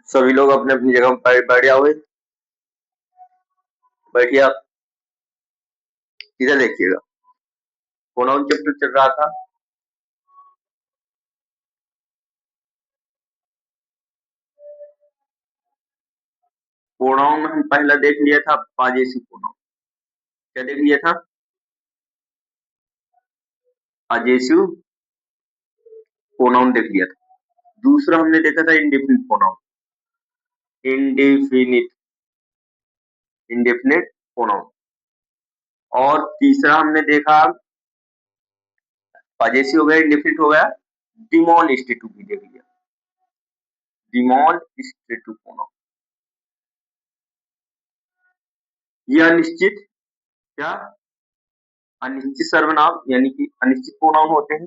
सभी लोग अपने अपनी जगह पर बैठ जाओगे। बैठिए आप। इधर देखिएगा। प्रोनाउन चैप्टर चल रहा था। प्रोनाउन हम पहला देख लिया था, पॉजेसिव प्रोनाउन। क्या देख लिया था? पॉजेसिव प्रोनाउन देख लिया था। दूसरा हमने देखा था indefinite pronoun. Indefinite indefinite pronoun. और तीसरा हमने देखा, पॉजेसिव हो गया, इंडेफिनिट हो गया, डिमॉन्स्ट्रेटिव भी देख लिया। डिमॉन्स्ट्रेटिव प्रोनाउन, ये अनिश्चित, क्या अनिश्चित सर्वनाम यानी कि अनिश्चित प्रोनाउन होते हैं।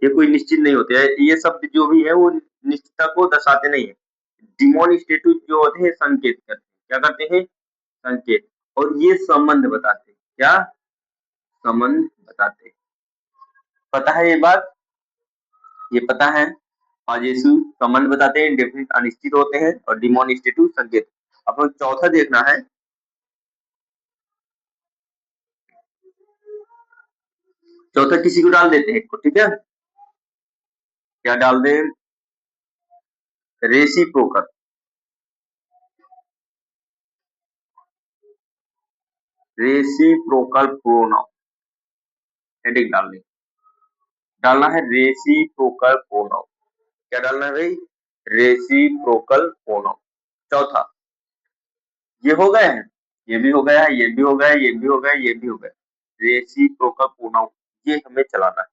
ये कोई निश्चित नहीं होते हैं। ये शब्द जो भी है वो निश्चितता को दर्शाते नहीं है। डिमॉन्स्ट्रेटिव जो होते हैं संकेत करते हैं। क्या करते हैं? संकेत। और ये संबंध बताते हैं। क्या? संबंध बताते हैं। पता है ये बात? ये पता है। पॉजेसिव संबंध बताते हैं, इंडेफिनिट अनिश्चित होते हैं और डिमॉन्स्ट्रेटिव संकेत। अब हमें चौथा देखना है। चौथा किसी को डाल देते हैं, ठीक है? क्या डाल दें? रेसिप्रोकल। रेसिप्रोकल प्रोनाउन हेडिंग डालना है रेसिप्रोकल प्रोनाउन। क्या डालना है भाई? Reciprocal pronoun. चौथा ये हो गए हैं, ये भी हो गया है, ये भी हो गया, ये भी हो गया, ये भी हो गया। रेसिप्रोकल प्रोनाउन ये हमें चलाना है।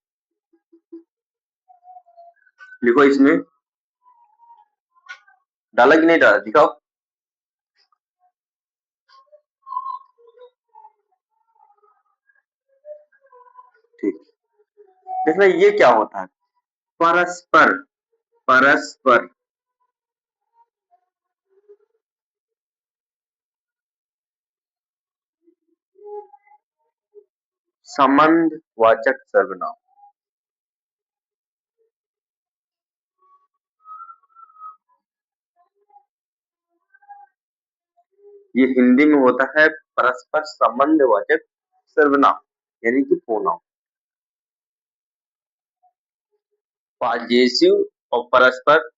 लिखो इसमें। डाला कि नहीं डाला? दिखाओ। ठीक। देखना ये क्या होता है? परस्पर। परस्पर संबंधवाचक सर्वनाम। ये हिंदी में होता है परस्पर संबंधवाचक सर्वनाम यानी कि प्रोनाउन। पॉजेसिव और परस्पर।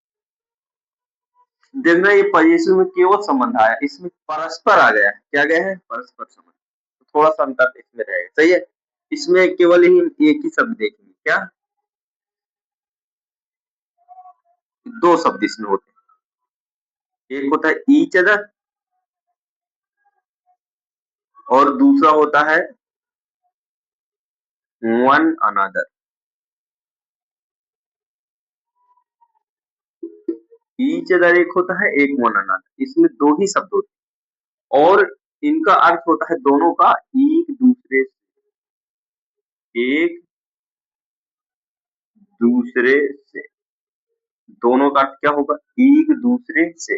देखना ये पॉजेसिव में केवल संबंध आया, इसमें परस्पर आ गया है। क्या गया है? परस्पर संबंध। तो थोड़ा सा अंतर इसमें रहेगा, सही है। इसमें केवल ही एक ही शब्द देखेंगे। क्या? दो शब्द इसमें होते हैं। एक होता है ईच अदर और दूसरा होता है वन अनदर। ईच अदर एक होता है, एक वन अनदर। इसमें दो ही शब्द होते हैं और इनका अर्थ होता है दोनों का एक दूसरे से। एक दूसरे से। दोनों का अर्थ क्या होगा? एक दूसरे से।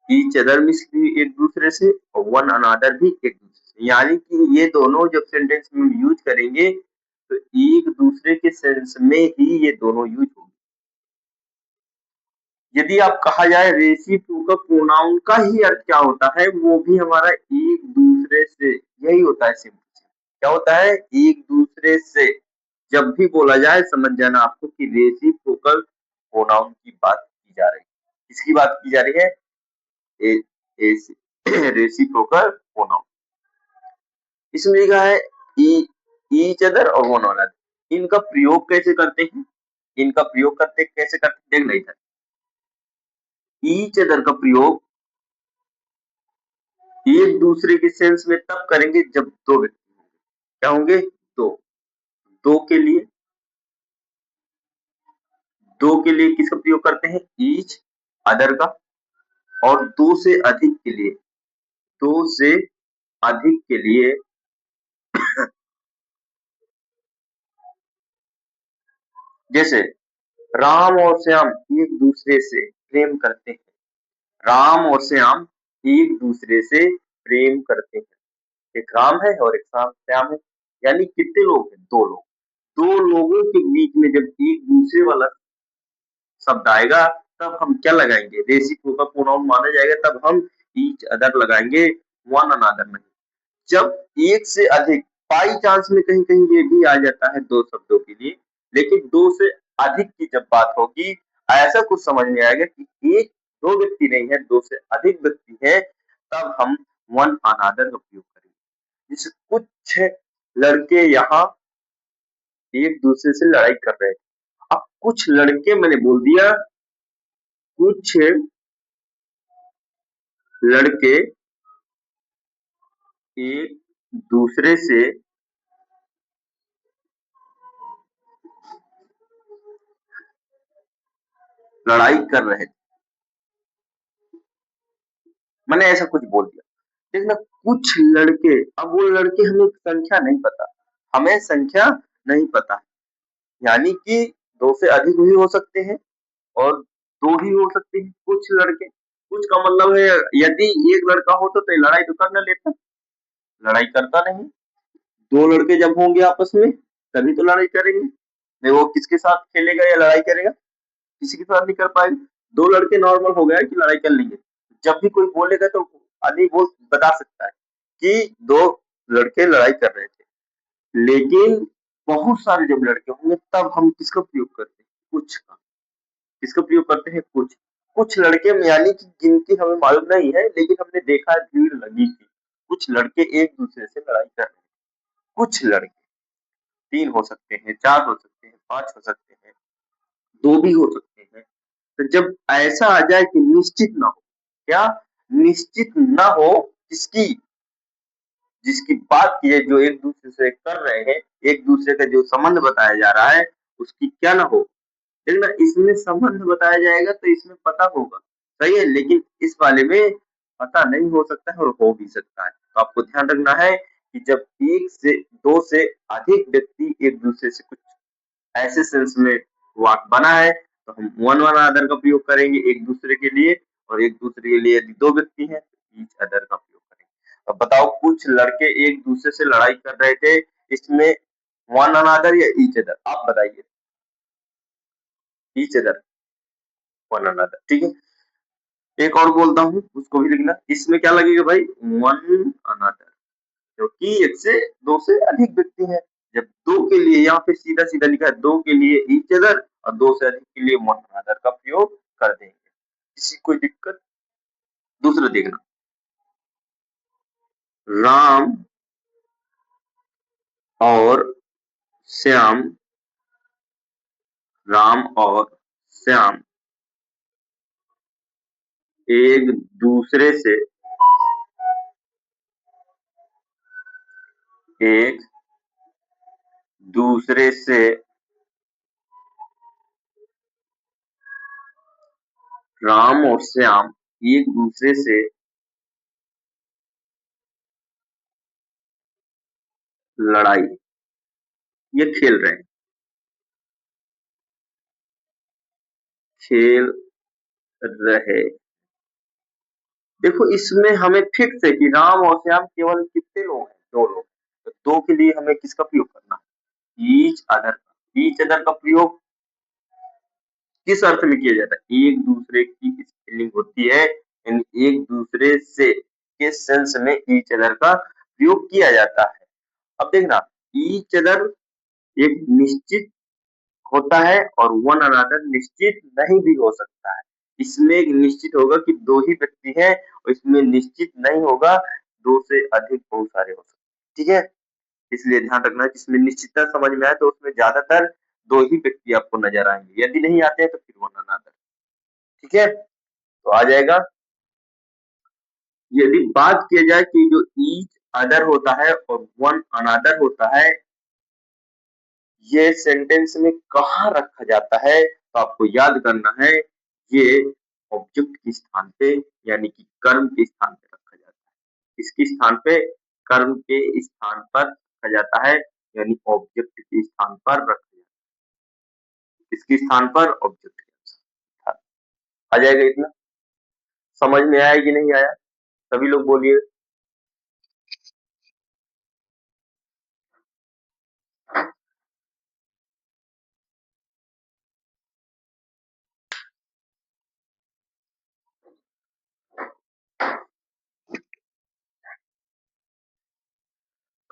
ईच अदर मीन्स एक दूसरे से और वन अनदर भी एक दूसरे से। यानी कि ये दोनों जब सेंटेंस में यूज करेंगे तो एक दूसरे के सेंस में ही ये दोनों यूज होंगे। यदि आप कहा जाए रेसिप्रोकल प्रोनाउन का ही अर्थ क्या होता है, वो भी हमारा एक दूसरे से यही होता है। सिंपल क्या होता है? एक दूसरे से। जब भी बोला जाए समझ जाना आपको कि रेसिप्रोकल प्रोनाउन की बात की जा रही है। किसकी बात की जा रही है? Reciprocal pronoun. इसमें लिखा है ईच अदर और वन अनदर। इनका प्रयोग कैसे करते हैं? इनका प्रयोग करते कैसे करते देख नहीं था। ईच अदर का प्रयोग एक दूसरे के सेंस में तब करेंगे जब दो व्यक्ति होंगे। क्या होंगे? दो। दो के लिए, दो के लिए किसका प्रयोग करते हैं? ईच अदर का। और दो से अधिक के लिए, दो से अधिक के लिए जैसे राम और श्याम एक दूसरे से प्रेम करते हैं। राम और श्याम एक दूसरे से प्रेम करते हैं। एक राम है और एक श्याम है। यानी कितने लोग हैं? 2 लोग। 2 लोगों के बीच में जब एक दूसरे वाला शब्द आएगा तब हम क्या लगाएंगे? रेसिप्रोकल प्रोनाउन माना जाएगा तब हम ईच अदर लगाएंगे, वन अनदर नहीं। जब एक से अधिक बाई चांस में कहीं कहीं ये भी आ जाता है दो शब्दों के लिए, लेकिन दो से अधिक की जब बात होगी ऐसा कुछ समझ में आएगा कि एक दो व्यक्ति नहीं है, दो से अधिक व्यक्ति है, तब हम वन अनदर का उपयोग करेंगे। जैसे कुछ लड़के यहाँ एक दूसरे से लड़ाई कर रहे थे। अब कुछ लड़के मैंने बोल दिया, कुछ लड़के एक दूसरे से लड़ाई कर रहे थे। मैंने ऐसा कुछ बोल दिया। देखना कुछ लड़के, अब वो लड़के हमें संख्या नहीं पता, हमें संख्या नहीं पता, यानी कि दो से अधिक भी हो सकते हैं और दो ही हो सकते हैं। कुछ लड़के, कुछ का मतलब है यदि एक लड़का होता तो ये लड़ाई तो कर न लेता, लड़ाई करता नहीं। दो लड़के जब होंगे आपस में तभी तो लड़ाई करेंगे, नहीं वो किसके साथ खेलेगा या लड़ाई करेगा? किसी के साथ नहीं कर पाएगा। दो लड़के नॉर्मल हो गया कि लड़ाई कर लेंगे। जब भी कोई बोलेगा तो आदमी वो बता सकता है कि दो लड़के लड़ाई कर रहे थे। लेकिन बहुत सारे जब लड़के होंगे तब हम किसका प्रयोग करते हैं? कुछ का। किसका प्रयोग करते हैं? कुछ। कुछ लड़के में यानी कि गिनती हमें मालूम नहीं है, लेकिन हमने देखा है भीड़ लगी थी। कुछ लड़के एक दूसरे से लड़ाई कर रहे हैं। कुछ लड़के, 3 हो सकते हैं, 4 हो सकते हैं, 5 हो सकते हैं, 2 भी हो सकते हैं। तो जब ऐसा आ जाए कि निश्चित ना हो, क्या निश्चित ना हो किसकी, जिसकी बात की है, जो एक दूसरे से कर रहे हैं, एक दूसरे का जो संबंध बताया जा रहा है उसकी क्या ना हो। लेकिन इसमें संबंध बताया जाएगा तो इसमें पता होगा, सही है, लेकिन इस वाले में पता नहीं हो सकता है और हो भी सकता है। तो आपको ध्यान रखना है कि जब एक से दो से अधिक व्यक्ति एक दूसरे से कुछ ऐसे सेंस में वाक्य बना है तो हम वन वन अदर का प्रयोग करेंगे एक दूसरे के लिए, और एक दूसरे के लिए यदि दो व्यक्ति हैं तो ईच अदर का प्रयोग करेंगे। अब बताओ कुछ लड़के एक दूसरे से लड़ाई कर रहे थे, इसमें वन अनदर या ईच अदर, आप बताइए। ईच अदर, वन अनदर, ठीक है। एक और बोलता हूँ उसको भी लिखना, इसमें क्या लगेगा भाई? वन अनदर, क्योंकि एक से दो से अधिक व्यक्ति हैं। जब दो के लिए यहाँ पे सीधा सीधा लिखा है, दो के लिए ईच अदर और दो से अधिक के लिए वन अनदर का प्रयोग कर देंगे। किसी कोई दिक्कत? दूसरा देखना, राम और श्याम, राम और श्याम एक दूसरे से, एक दूसरे से राम और श्याम एक दूसरे से लड़ाई, ये खेल रहे हैं, खेल रहे। देखो इसमें हमें फिक्स है कि राम और श्याम केवल कितने लोग हैं? दो लोग। तो दो के लिए हमें किसका प्रयोग करना है? ईच अदर का। ईच अदर का प्रयोग किस अर्थ में किया जाता है? एक दूसरे की स्पेलिंग होती है, यानी एक दूसरे से के सेंस में ईच अदर का प्रयोग किया जाता है। अब देखना, ईच अदर एक निश्चित होता है और वन अनदर निश्चित नहीं भी हो सकता है। इसमें एक निश्चित होगा कि दो ही व्यक्ति हैं और इसमें निश्चित नहीं होगा दो से अधिक बहुत सारे हो सकते हैं, ठीक है। इसलिए ध्यान रखना है, जिसमें निश्चितता समझ में आए तो उसमें ज्यादातर दो ही व्यक्ति आपको नजर आएंगे, यदि नहीं आते हैं तो फिर वन अनदर, ठीक है। तो आ जाएगा। यदि बात किया जाए कि जो ईच अदर होता है और वन अनदर होता है, ये सेंटेंस में कहाँ रखा जाता है तो आपको याद करना है, ये ऑब्जेक्ट के स्थान पे यानी कि कर्म के स्थान पे रखा जाता है। इसके स्थान पे, कर्म के स्थान पर रखा जाता है, यानी ऑब्जेक्ट के स्थान पर रखा जाता है। इसके स्थान पर ऑब्जेक्ट के स्थान, आ जाएगा इतना। समझ में आया कि नहीं आया? सभी लोग बोलिए।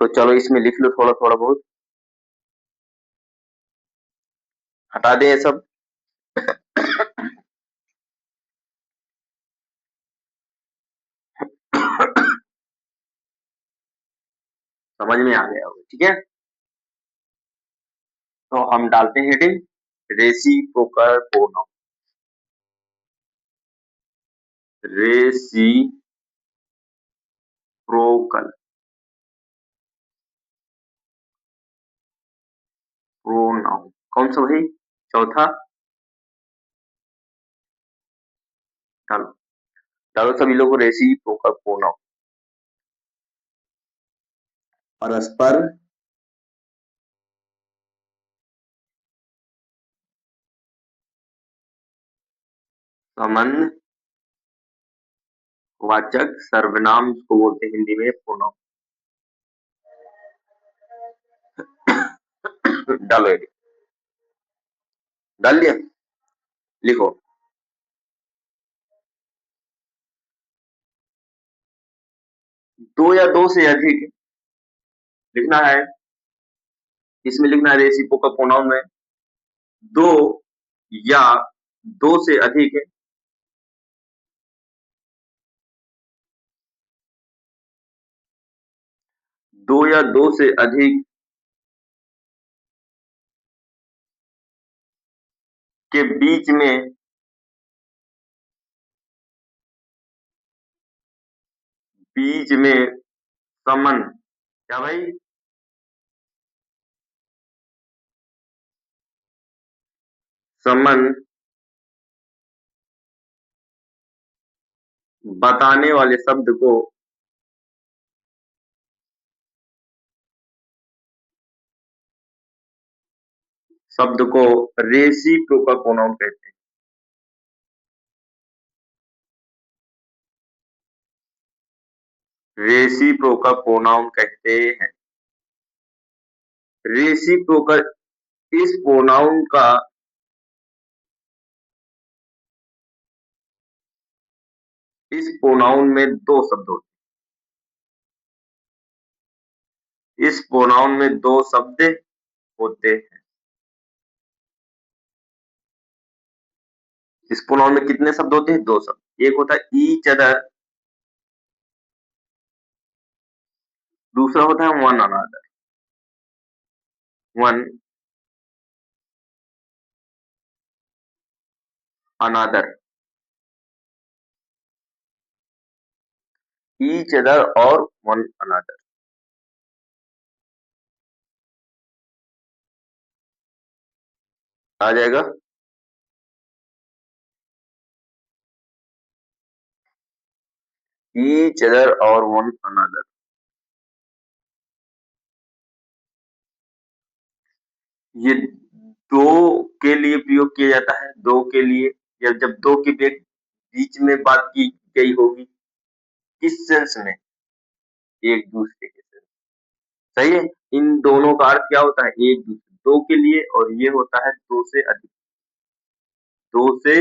तो चलो इसमें लिख लो थोड़ा थोड़ा बहुत, हटा दे ये सब। समझ में आ गया होगा, ठीक है। तो हम डालते हैं heading, reciprocal pronoun. Reciprocal pronoun कौन सा भाई? चौथा डालो, डालो सभी लोग रेसिप्रोकल प्रोनाउन। परस्पर संबंध वाचक सर्वनाम को बोलते हैं हिंदी में प्रोनाउन। डालो हेडिंग, डाल दिया, लिखो। दो या दो से अधिक लिखना है, इसमें लिखना है रेसिप्रोकल प्रोनाउन में दो या दो से अधिक, दो या दो से अधिक के बीच में समन, क्या भाई? समन बताने वाले शब्द को रेसिप्रोकल प्रोनाउन कहते हैं। रेसिप्रोकल प्रोनाउन कहते हैं। रेसिप्रोकल इस प्रोनाउन का इस प्रोनाउन में दो शब्द होते हैं। इस प्रोनाउन में दो शब्द होते हैं। इस प्रोनाउन में कितने शब्द होते हैं? दो शब्द। एक होता है ईच अदर, दूसरा होता है one another. One another, each other और वन अनदर। आ जाएगा। ईच अदर और वन अनदर, ये दो के लिए प्रयोग किया जाता है। दो के लिए, या जब दो के बीच में बात की गई होगी, किस सेंस में? एक दूसरे के सेंस। सही है। इन दोनों का अर्थ क्या होता है? एक दूसरे, दो के लिए, और ये होता है दो से अधिक, दो से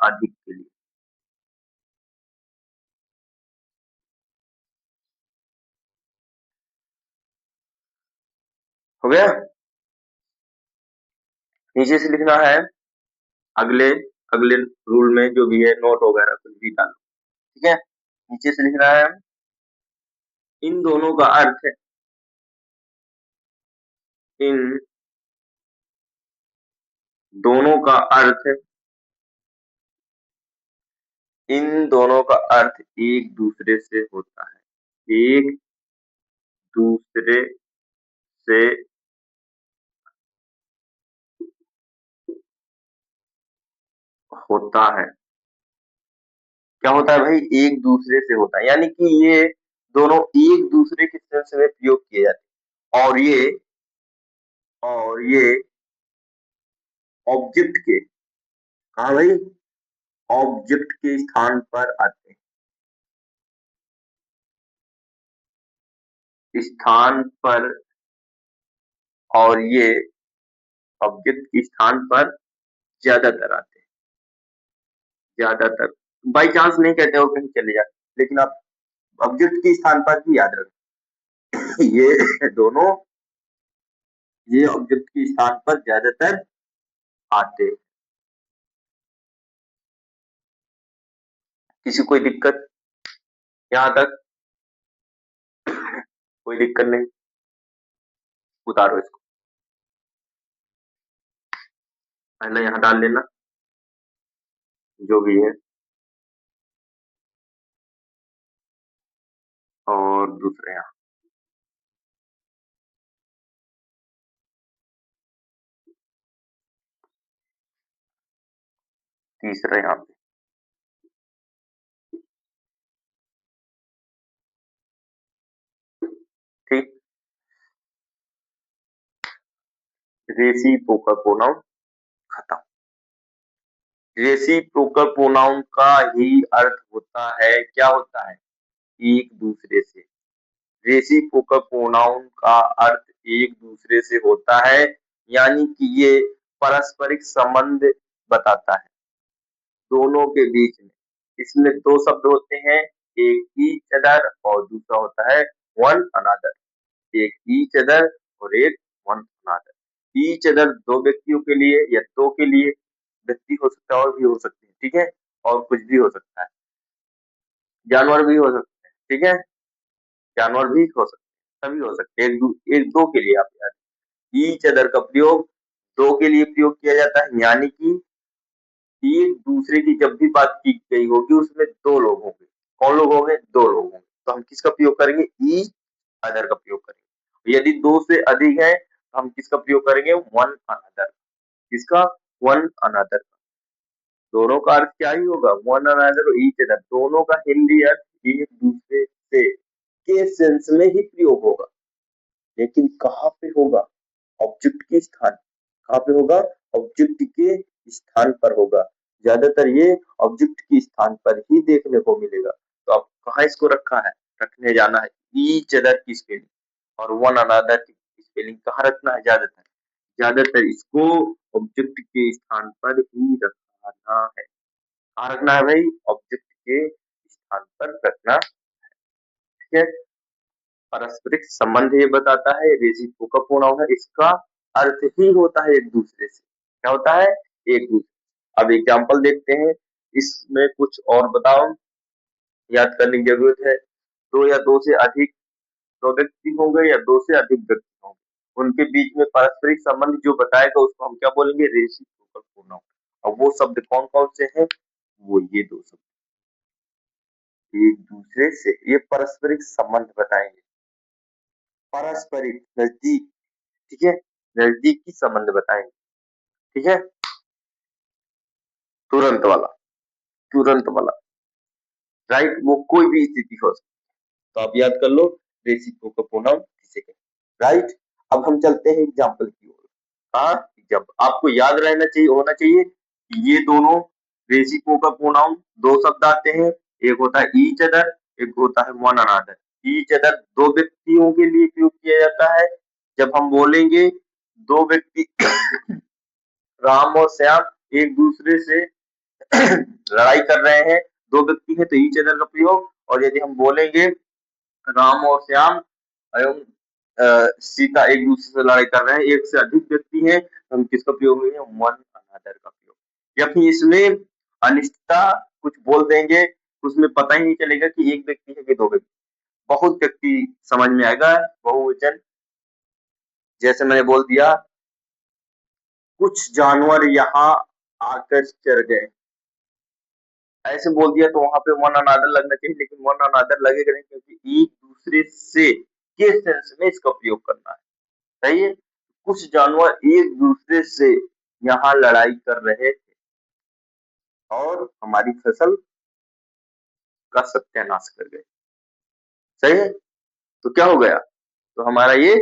अधिक के लिए। हो गया। नीचे से लिखना है, अगले अगले रूल में जो भी है, नोट वगैरह कुछ भी डालो, ठीक है। नीचे से लिखना है, इन दोनों का अर्थ, इन दोनों का अर्थ, इन दोनों का अर्थ एक दूसरे से होता है। एक दूसरे से होता है। क्या होता है भाई? एक दूसरे से होता है, यानी कि ये दोनों एक दूसरे के सेंस में प्रयोग किए जाते हैं, और ये ऑब्जेक्ट के, कहा भाई? ऑब्जेक्ट के स्थान पर आते हैं, स्थान पर, और ये ऑब्जेक्ट के स्थान पर ज्यादातर आते हैं। ज्यादातर, बाई चांस नहीं कहते हो कहीं चले जाते, लेकिन आप ऑब्जेक्ट के स्थान पर ही याद रखें। ये दोनों ये ऑब्जेक्ट के स्थान पर ज्यादातर आते हैं। किसी कोई दिक्कत यहाँ तक? कोई दिक्कत नहीं, उतारो इसको, पहले यहाँ डाल लेना जो भी है, और दूसरे यहाँ। तीसरा यहाँ पे। ठीक, रेसिप्रोकल प्रोनाउन खत्म। रेसिप्रोकल प्रोनाउन का ही अर्थ होता है, क्या होता है? एक दूसरे से। रेसिप्रोकल प्रोनाउन का अर्थ एक दूसरे से होता है, यानी कि ये पारस्परिक संबंध बताता है दोनों के बीच में। इसमें दो शब्द होते हैं, एक ईच अदर और दूसरा होता है वन अनदर। एक ईच अदर और एक वन अनदर। ईच अदर दो व्यक्तियों के लिए या दो के लिए व्यक्ति हो सकता है, और भी हो सकते हैं, ठीक है, और कुछ भी हो सकता है, जानवर भी हो सकते हैं, ठीक है, जानवर भी हो सकते हैं, सभी हो सकते हैं, एक दो के लिए आप याद। ईच अदर का प्रयोग दो के लिए प्रयोग किया जाता है, यानी कि एक दूसरे की जब भी बात की गई होगी उसमें दो लोग होंगे। कौन लोग होंगे? दो लोग होंगे। तो हम किसका प्रयोग करेंगे? ईच अदर का प्रयोग करेंगे। यदि दो से अधिक है तो हम किसका प्रयोग करेंगे? One another. किसका? One another. दोनों का अर्थ क्या ही होगा? वन अनदर और ईच अदर, दोनों का हिंदी अर्थ एक दूसरे से के सेंस में ही प्रयोग होगा, लेकिन कहाँ पे होगा? ऑब्जेक्ट के स्थान। कहाँ पे होगा? ऑब्जेक्ट के स्थान पर होगा। ज्यादातर ये ऑब्जेक्ट के स्थान पर ही देखने को मिलेगा। तो अब कहाँ इसको रखा है? रखने जाना है ईच अदर की स्पेलिंग, और वन अनदर की स्पेलिंग कहाँ रखना है? ज्यादातर ज्यादातर इसको ऑब्जेक्ट के स्थान पर ही रखना है। कहाँ रखना है भाई? ऑब्जेक्ट के स्थान पर रखना, ठीक है। पारस्परिक संबंध ये बताता है, रेसिप्रोकल प्रोनाउन है, इसका अर्थ ही होता है एक दूसरे से। क्या होता है? एक दूसरे। अब एग्जांपल देखते हैं, इसमें कुछ और बताओ, याद करने की जरूरत है। दो या दो से अधिक, दो व्यक्ति होंगे या दो से अधिक व्यक्ति होंगे, उनके बीच में पारस्परिक संबंध जो बताएगा उसको हम क्या बोलेंगे? Reciprocal pronoun. अब वो शब्द कौन कौन से हैं? वो ये दो शब्द, एक दूसरे से, ये पारस्परिक संबंध बताएंगे। पारस्परिक, नजदीक, ठीक है, नजदीकी संबंध बताएंगे, ठीक है। तुरंत वाला, तुरंत वाला, राइट, वो कोई भी स्थिति हो सकती है। तो आप याद कर लो रेसिप्रोकल प्रोनाउन किसे कहते हैं, राइट। अब हम चलते हैं एग्जांपल की ओर। हाँ, एग्जांपल आपको याद रहना चाहिए, होना चाहिए कि ये दोनों रेसिप्रोकल प्रोनाउन दो शब्द आते हैं, एक होता है ईच अदर, एक होता है वन अनदर। ईच अदर दो व्यक्तियों के लिए प्रयोग किया जाता है। जब हम बोलेंगे दो व्यक्ति राम और श्याम एक दूसरे से लड़ाई कर रहे हैं, दो व्यक्ति है तो ईच अदर का प्रयोग। और यदि हम बोलेंगे राम और श्याम एवं सीता एक दूसरे से लड़ाई कर रहे हैं, एक से अधिक व्यक्ति हैं, तो हम किसका प्रयोग करेंगे? वन अनदर का प्रयोग। या फिर इसमें अनिश्चितता कुछ बोल देंगे, उसमें पता ही नहीं चलेगा कि एक व्यक्ति है कि दो व्यक्ति। बहुत व्यक्ति समझ में आएगा, बहुवचन। जैसे मैंने बोल दिया कुछ जानवर यहाँ आकर चढ़ गए, ऐसे बोल दिया तो वहां पे वन अनदर लगना चाहिए, लेकिन वन अनदर लगेगा नहीं, क्योंकि एक दूसरे से के सेंस में इसका प्रयोग करना है, सही है। कुछ जानवर एक दूसरे से यहाँ लड़ाई कर रहे थे और हमारी फसल का सत्यानाश कर गए, सही है। तो क्या हो गया? तो हमारा ये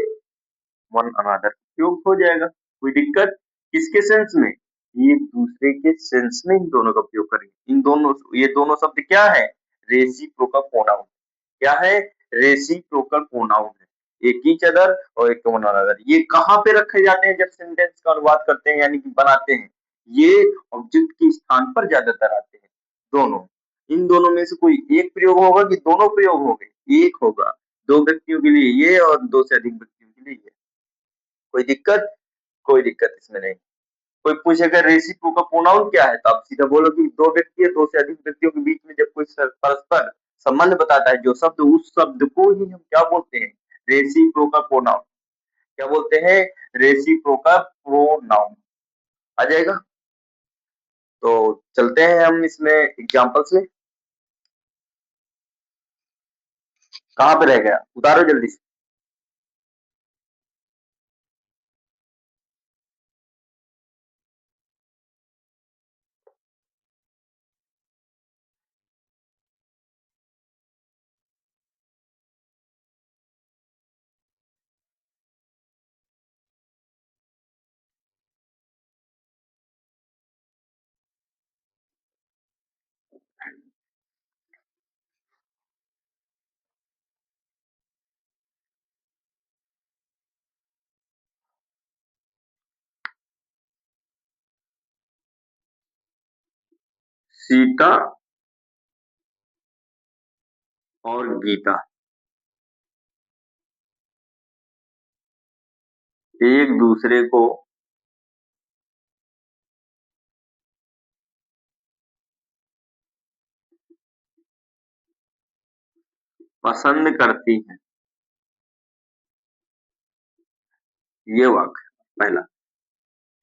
वन अनदर उपयोग हो जाएगा। कोई दिक्कत? किसके सेंस में? एक दूसरे के सेंस में इन दोनों का उपयोग करेंगे। इन दोनों, ये दोनों शब्द क्या है? Reciprocal pronoun. क्या है? रेसिप्रोकल प्रोनाउन है। एक ईच अदर और एक वन अनदर। ये कहाँ पे रखे जाते हैं जब सेंटेंस का अनुवाद करते हैं, यानी कि बनाते हैं? ये ऑब्जेक्ट के स्थान पर ज्यादातर आते हैं, दोनों। इन दोनों में से कोई एक प्रयोग होगा कि दोनों प्रयोग होंगे? एक होगा। 2 व्यक्तियों के लिए ये और 2 से अधिक व्यक्तियों के लिए ये। कोई दिक्कत? कोई दिक्कत इसमें नहीं। कोई पूछेगा रेसिप्रोकल प्रोनाउन क्या है? तो आप सीधा बोलो कि 2 व्यक्ति है, 2 से अधिक व्यक्तियों के बीच में जब कोई परस्पर संबंध बताता है जो शब्द, उस शब्द को ही हम क्या बोलते हैं? Reciprocal pronoun. क्या बोलते हैं? Reciprocal pronoun. आ जाएगा? तो चलते हैं हम इसमें एग्जांपल्स में। कहाँ पे रह गया? उतारो जल्दी से। सीता और गीता एक दूसरे को पसंद करती हैं। ये वाक्य पहला।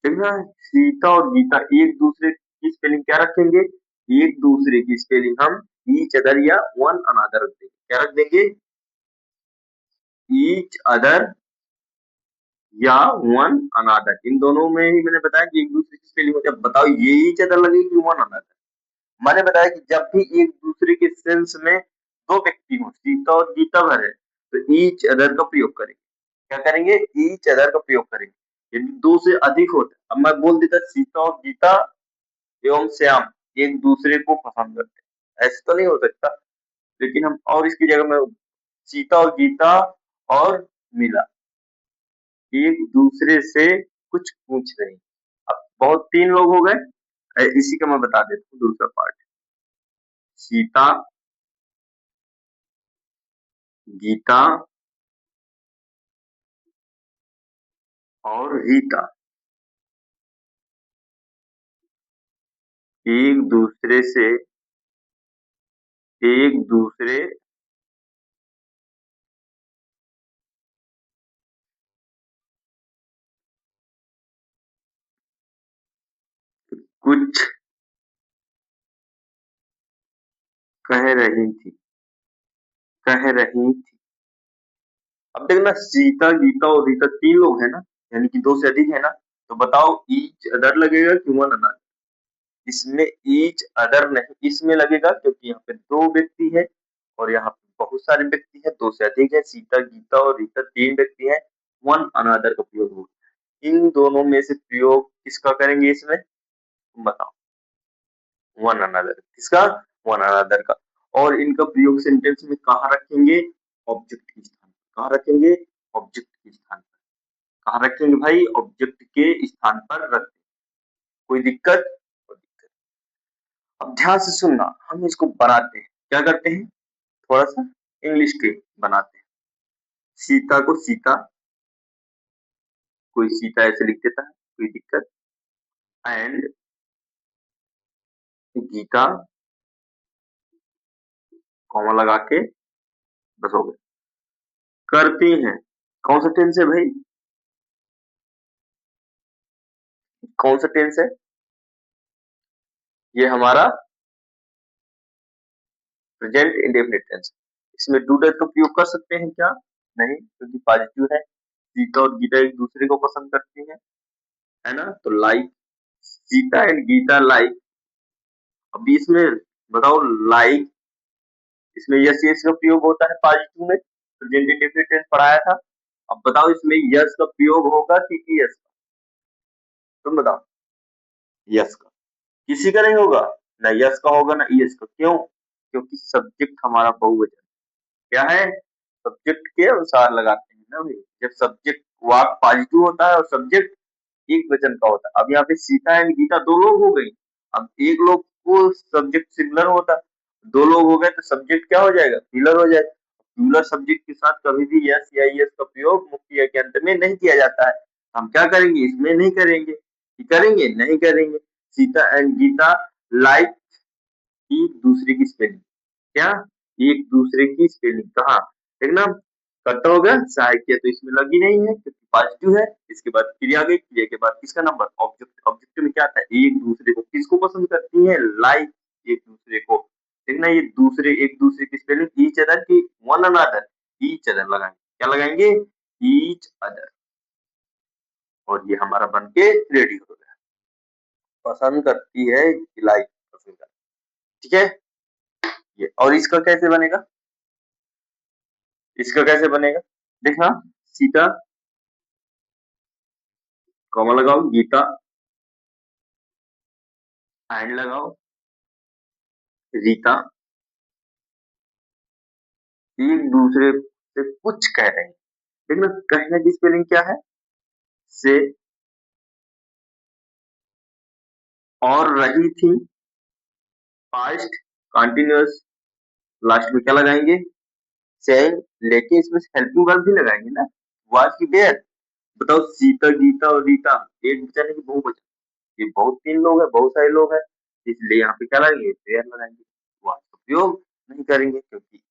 देखना, सीता और गीता एक दूसरे की स्पेलिंग क्या रखेंगे? एक दूसरे की स्पेलिंग हम ईच अदर या वन अनदर रख देंगे। क्या रख देंगे? ईच अदर या वन अनदर। इन दोनों में ही मैंने बताया कि एक दूसरे की स्पेलिंग होती है। बताओ ये ईच अदर लगेगी वन अनदर? मैंने बताया कि जब भी एक दूसरे के सेंस में दो व्यक्ति हो, सीता और गीता भर है, तो ईच अदर का प्रयोग करेंगे। क्या करेंगे? ईच अदर का प्रयोग करेंगे। यदि दो से अधिक होते, अब मैं बोल देता सीता और गीता एवं श्याम एक दूसरे को पसंद करते हैं, ऐसे तो नहीं हो सकता। लेकिन हम और इसकी जगह में सीता और गीता और मीरा एक दूसरे से कुछ पूछ रहे हैं। अब बहुत 3 लोग हो गए। इसी का मैं बता देता हूँ दूसरा पार्ट। सीता, गीता और रीता एक दूसरे से एक दूसरे कुछ कह रही थी। कह रही थी। अब देखना, सीता, गीता और रीता 3 लोग हैं ना, यानी कि 2 से अधिक है ना। तो बताओ ईच अदर लगेगा कि वन अनदर? इसमें ईच अदर नहीं, इसमें लगेगा क्योंकि यहाँ पे 2 व्यक्ति है और यहाँ पे बहुत सारे व्यक्ति है, 2 से अधिक है। सीता, गीता और रीता 3 व्यक्ति है। वन अनदर का प्रयोग होगा। इन दोनों में से प्रयोग किसका करेंगे इसमें? तुम बताओ। वन अनदर किसका? वन अनदर का। और इनका प्रयोग सेंटेंस में कहाँ रखेंगे? ऑब्जेक्ट के स्थान पर। कहाँ रखेंगे? ऑब्जेक्ट के स्थान पर। कहाँ रखेंगे भाई? ऑब्जेक्ट के स्थान पर रख। कोई दिक्कत? कोई दिक्कत। अब ध्यान से सुनना, हम इसको बनाते हैं, क्या करते हैं? थोड़ा सा इंग्लिश के बनाते हैं। सीता को सीता, कोई सीता ऐसे लिख देता है, कोई दिक्कत? एंड गीता, कॉमा लगा के, बस हो गया। करती हैं, कौन सा टेंस है भाई? कौन सा टेंस है? ये हमारा प्रेजेंट इंडेफिनिट टेंस। इसमें डू डज का प्रयोग कर सकते हैं क्या? नहीं, क्योंकि पॉजिटिव है। सीता और गीता एक दूसरे को पसंद करती हैं, है ना? तो like, Sita and Gita like. अभी इसमें बताओ, लाइक इसमें यस यस का प्रयोग होता है पॉजिटिव में, प्रेजेंट इंडेफिनिट टेंस पढ़ाया था। अब बताओ इसमें यस का प्रयोग होगा कि यस का? तुम बताओ। यस का। किसी का नहीं होगा, ना यस का होगा ना यस का। क्यों? क्योंकि सब्जेक्ट हमारा बहुवचन क्या है? सब्जेक्ट के अनुसार लगाते हैं ना भाई। जब सब्जेक्ट वाक पॉजिटिव होता है और सब्जेक्ट एक वचन का होता है। अब यहाँ पे सीता एंड गीता 2 लोग हो गई। अब एक लोग को सब्जेक्ट सिमिलर होता, 2 लोग हो गए तो सब्जेक्ट क्या हो जाएगा? सिमिलर हो जाएगा। प्लूरल सब्जेक्ट के साथ कभी भी यस या यस का प्रयोग मुख्य क्रिया के अंत में नहीं किया जाता है। हम क्या करेंगे, इसमें नहीं करेंगे। करेंगे, नहीं करेंगे। सीता एंड गीता लाइक एक दूसरे की स्पेलिंग, क्या एक दूसरे की स्पेलिंग कहा, देखना करता होगा सहायक किया तो इसमें लगी नहीं है क्योंकि पॉजिटिव है। इसके बाद क्रिया गई, क्रिया के बाद किसका नंबर, ऑब्जेक्ट। ऑब्जेक्ट में क्या आता है, एक दूसरे को, किसको पसंद करती है, लाइक एक दूसरे को। देखना ये दूसरे, एक दूसरे की स्पेलिंग ईच अदर की, वन अनदर, ईच अदर लगाएंगे, क्या लगाएंगे, ईच अदर। और ये हमारा बन के रेडी हो गया, पसंद करती है, लाइक पसंद करती है। ठीक है, ये और इसका कैसे बनेगा, इसका कैसे बनेगा, देखना सीता कॉमा लगाओ, गीता एंड लगाओ, रीता एक दूसरे से कुछ कह रहे हैं। देखना कहने की स्पेलिंग क्या है, से, और रही थी पास्ट कंटिन्यूअस, लास्ट में क्या लगाएंगे, सेइंग। लेकिन इसमें हेल्पिंग वर्ब भी लगाएंगे ना, वाज की वेयर। बताओ सीता गीता और रीता एक वचन है कि बहुवचन, ये बहुत तीन लोग है, बहुत सारे लोग हैं, इसलिए यहाँ पे क्या लगाएंगे, वेयर लगाएंगे। वाज का उपयोग नहीं करेंगे क्योंकि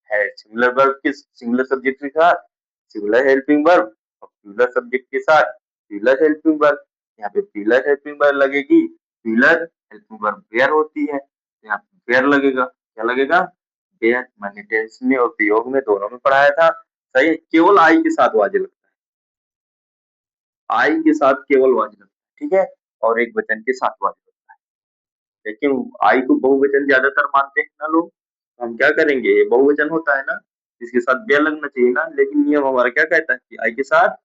है सिंगुलर वर्ब के, सिंगुलर सब्जेक्ट के साथ सिंगुलर हेल्पिंग वर्ब, और प्लूरल सब्जेक्ट के साथ प्लूरल हेल्पिंग वर्ब। यहाँ पे प्लूरल हेल्पिंग वर्ब लगेगी, प्लूरल हेल्पिंग वर्ब वेयर होती है, तो यहाँ पे वेयर लगेगा, क्या लगेगा, वेयर। मैंने टेंस में और प्रयोग में दोनों में पढ़ाया था, सही है। केवल आई के साथ वाजे लगता है, आई के साथ केवल वाजे लगता है, ठीक है, और एक वचन के साथ वाजे लगता है। लेकिन आई को बहुवचन ज्यादातर मानते हैं ना लोग, तो हम क्या करेंगे, ये बहुवचन होता है ना, इसके साथ बे लगना चाहिए ना, लेकिन नियम हमारा क्या कहता है कि आई के साथ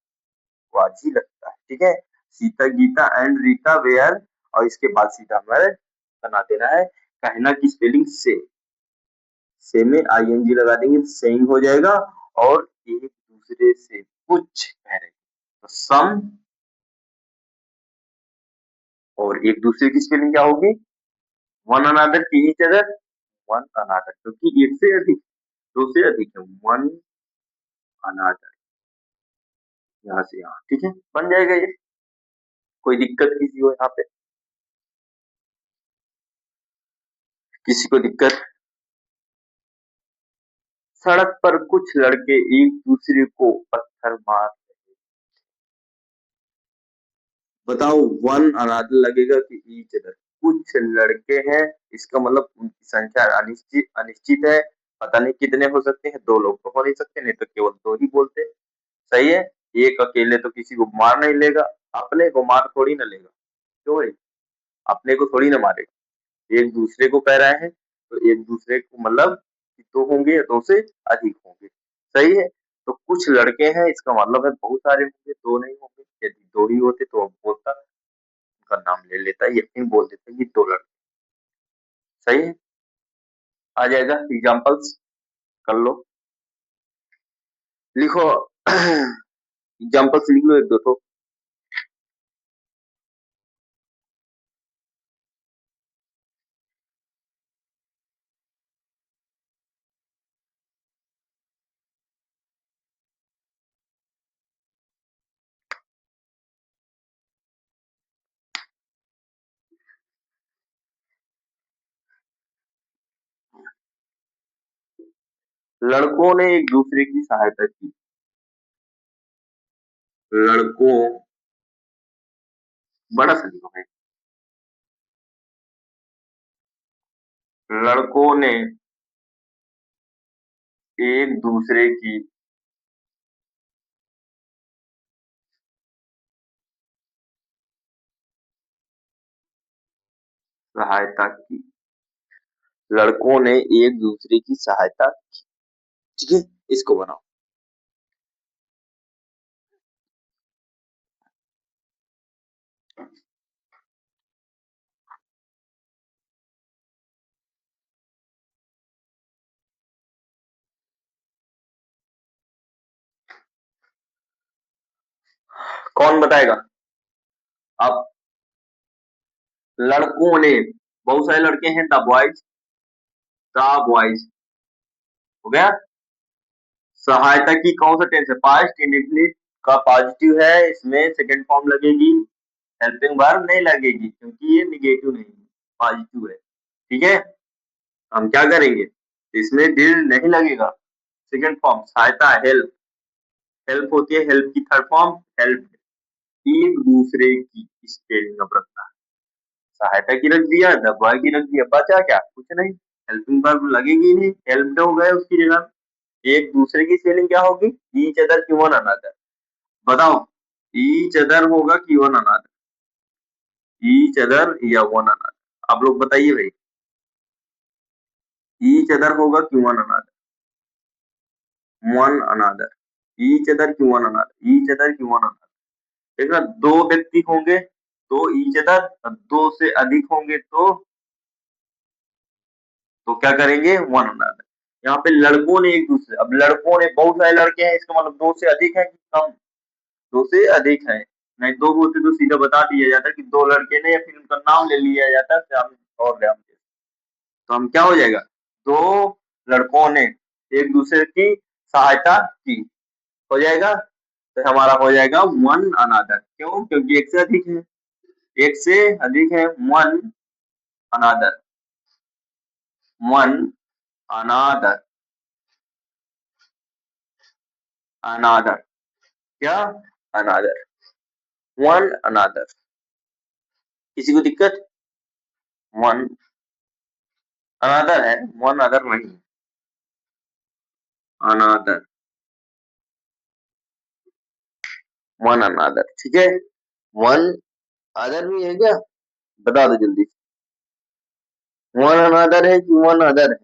वाजी लगता है। ठीक है, सीता गीता एंड रीता वेयर, और इसके बाद सीधा हमें बना देना है कहना की स्पेलिंग से में आईएनजी लगा देंगे, सेइंग हो जाएगा। और एक दूसरे से कुछ कह रहे हैं, तो सम, और एक दूसरे की स्पेलिंग क्या होगी, वन अनदर की ईच अदर, वन अनदर क्योंकि एक से अधिक, दो से अधिक है, वन अनदर, यहाँ से यहाँ, ठीक है, बन जाएगा ये। कोई दिक्कत किसी को यहाँ पे, किसी को दिक्कत, सड़क पर कुछ लड़के एक दूसरे को पत्थर मार रहे, बताओ वन अनादर लगेगा कि ईच अदर, कुछ लड़के हैं, इसका मतलब उनकी संख्या अनिश्चित, अनिश्चित है, पता नहीं कितने हो सकते हैं, दो लोग तो हो नहीं सकते, नहीं तो केवल दो ही बोलते, सही है। एक अकेले तो किसी को मार नहीं लेगा, अपने को मार थोड़ी ना लेगा, क्यों भाई, अपने को थोड़ी ना मारेगा, एक दूसरे को कह रहे हैं, तो एक दूसरे को मतलब दो होंगे, दो से अधिक होंगे, सही है। तो कुछ लड़के हैं, इसका मतलब है बहुत सारे होंगे, दो नहीं होंगे, यदि दो ही होते तो बोलता, उनका नाम ले लेता, यकीन बोल देता ये दो लड़के, सही है। आ जाएगा एग्जाम्पल्स, कर लो, लिखो एग्जाम्पल्स लिख लो एक दो तो। लड़कों ने एक दूसरे की सहायता की, लड़कों, बड़ा सा लिखो भाई, लड़कों ने एक दूसरे की सहायता की, लड़कों ने एक दूसरे की सहायता, ठीक है, इसको बनाओ। कौन बताएगा, अब लड़कों ने, बहुत सारे लड़के हैं, द बॉयज, द बॉयज, हो गया। सहायता की कौन सा टेंस है? पास्ट इंडेफिनिट का पॉजिटिव है, इसमें सेकंड फॉर्म लगेगी, हेल्पिंग वर्ब नहीं लगेगी क्योंकि ये निगेटिव नहीं है, पॉजिटिव है। ठीक है, हम क्या करेंगे, इसमें डिड नहीं लगेगा, सेकंड फॉर्म सहायता हेल्प, हेल्प होती है, हेल्प की थर्ड फॉर्म हेल्प, एक दूसरे की स्पेलिंग अब रखना है, सहायता की रख दिया, दबा की रख दिया, बचा क्या, कुछ नहीं, हेल्पिंग वर्ब लगेगी नहीं, हेल्प्ड हो गए उसकी जगह। एक दूसरे की स्पेलिंग क्या होगी? ईच अदर की वन अनदर। बताओ, ईच अदर होगा कि वन अनदर? ईच अदर या वन अनदर? आप लोग बताइए भाई, ईच अदर होगा कि one another? One another, each other की वन अनदर, ईच अदर की वन अनदर। देखना, दो व्यक्ति होंगे तो ईच अदर, दो से अधिक होंगे तो क्या करेंगे? One another. यहाँ पे लड़कों ने एक दूसरे, अब लड़कों ने, बहुत सारे लड़के हैं, इसका मतलब दो से अधिक है कि कम? दो से अधिक है। नहीं, दो होते तो सीधा बता दिया जाता कि दो लड़के ने, या फिर उनका नाम ले लिया जाता और राम। तो हम क्या हो जाएगा, दो लड़कों ने एक दूसरे की सहायता की, हो जाएगा। तो हमारा हो जाएगा वन अनादर, क्यों? क्योंकि एक से अधिक है, एक से अधिक है, वन अनादर, वन अनादर, अनादर, क्या? अनादर, वन अनादर। किसी को दिक्कत? वन अनादर है, वन अदर नहीं, अनादर, वन अनादर। ठीक है, वन अदर भी है क्या? बता दो जल्दी। वन अनादर है कि वन अदर है?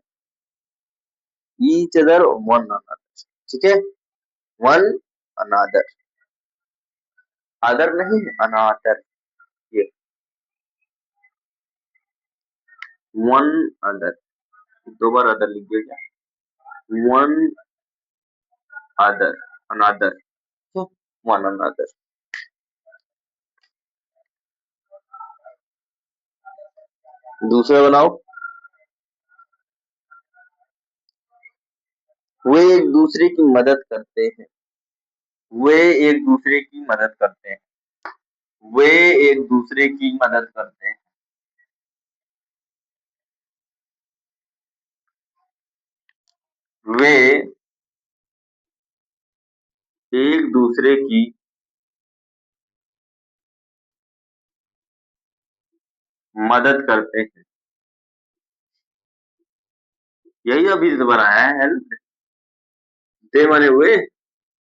Each other, one another. ठीक है, वन अनादर, अदर नहीं, अनादर। ये वन अदर, दो बार अदर लिख दिया क्या? वन अदर, अनादर, वन अनादर। दूसरा बनाओ, वे एक दूसरे की मदद करते हैं, वे एक दूसरे की मदद करते हैं, वे एक दूसरे की मदद करते हैं, वे एक दूसरे की मदद करते हैं। यही अभी से बनाया है, हेल्प। दे माने हुए,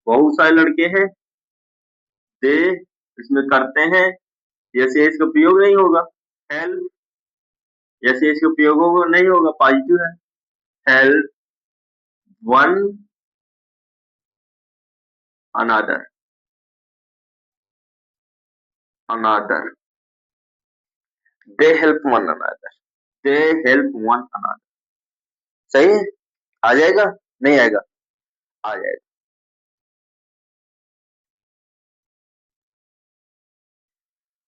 बहुत सारे लड़के हैं, दे इसमें करते हैं, यस यस का प्रयोग नहीं होगा, हेल्प, यस यस का प्रयोग होगा नहीं होगा, पॉजिटिव है, help one another, another, they help one another, they help one another. सही है, आ जाएगा? नहीं आएगा? आ जाएगा।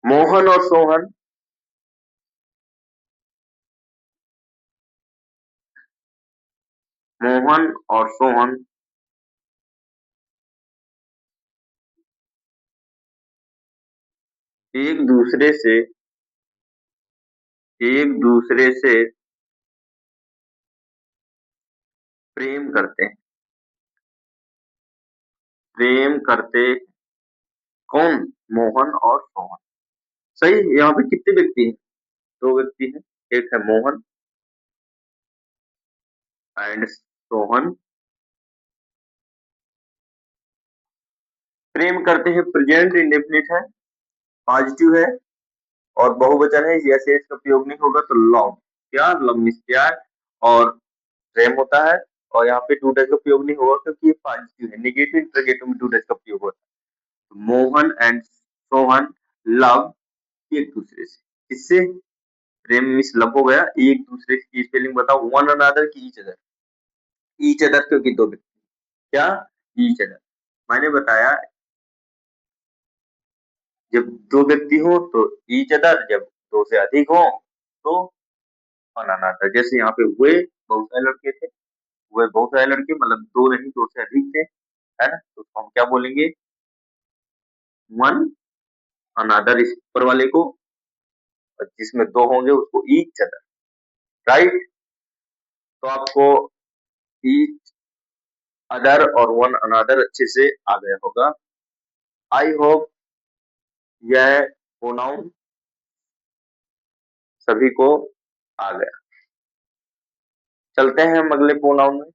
मोहन और सोहन, मोहन और सोहन एक दूसरे से, एक दूसरे से प्रेम करते हैं, प्रेम करते, कौन? मोहन और सोहन। सही, यहाँ पे कितने व्यक्ति हैं? दो व्यक्ति हैं, एक है मोहन एंड सोहन, प्रेम करते हैं, प्रेजेंट इंडेफिनिट है, पॉजिटिव है, और बहुवचन है, जैसे इसका प्रयोग नहीं होगा तो लव, क्या? लव मीन्स प्यार, और प्रेम होता है, और यहाँ पे टू डज का प्रयोग नहीं होगा क्योंकि ये पॉजिटिव है, नेगेटिव इंटरगेटिव में टू डज का प्रयोग होता है। तो मोहन एंड सोहन लव एक दूसरे से, इससे प्रेम मीन्स लव हो गया, एक दूसरे की स्पेलिंग बताओ, वन अनदर की ईच अदर? ईच अदर क्योंकि दो व्यक्ति, क्या? Each other. मैंने बताया जब दो व्यक्ति हो तो ईच अदर, जब दो से अधिक हो तो वन अनदर। जैसे यहाँ पे हुए बहुत सारे लड़के थे, हुए बहुत सारे लड़के, मतलब 2 नहीं 2 से अधिक थे, है ना? तो उसको हम क्या बोलेंगे? वन अनदर, इस ऊपर वाले को, और जिसमें 2 होंगे उसको ईच अदर, राइट? तो आपको ईच अदर और वन अनदर अच्छे से आ गया होगा। आई होप यह प्रोनाउन सभी को आ गया। चलते हैं हम अगले प्रोनाउन में,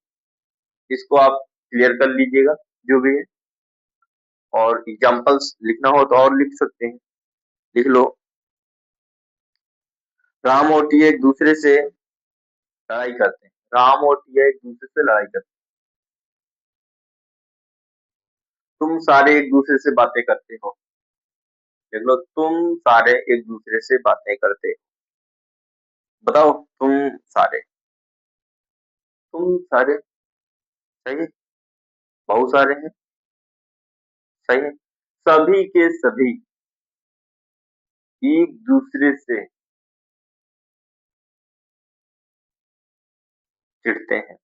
इसको आप क्लियर कर लीजिएगा जो भी है, और एग्जांपल्स लिखना हो तो और लिख सकते हैं, लिख लो। राम और टिया एक दूसरे से लड़ाई करते हैं। राम और टिया एक दूसरे से लड़ाई करते हैं। तुम सारे एक दूसरे से बातें करते हो। देख लो, तुम सारे एक दूसरे से बातें करते हो। बताओ, सारे तुम सारे सही है, बहुत सारे हैं, सही है। सभी के सभी एक दूसरे से चिढ़ते हैं।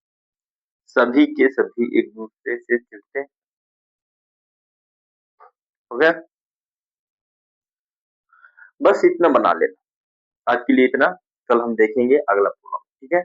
सभी के सभी एक दूसरे से चिढ़ते हैं। हो गया? बस इतना बना लेना, आज के लिए इतना। कल हम देखेंगे अगला प्रोग्राम, ठीक है?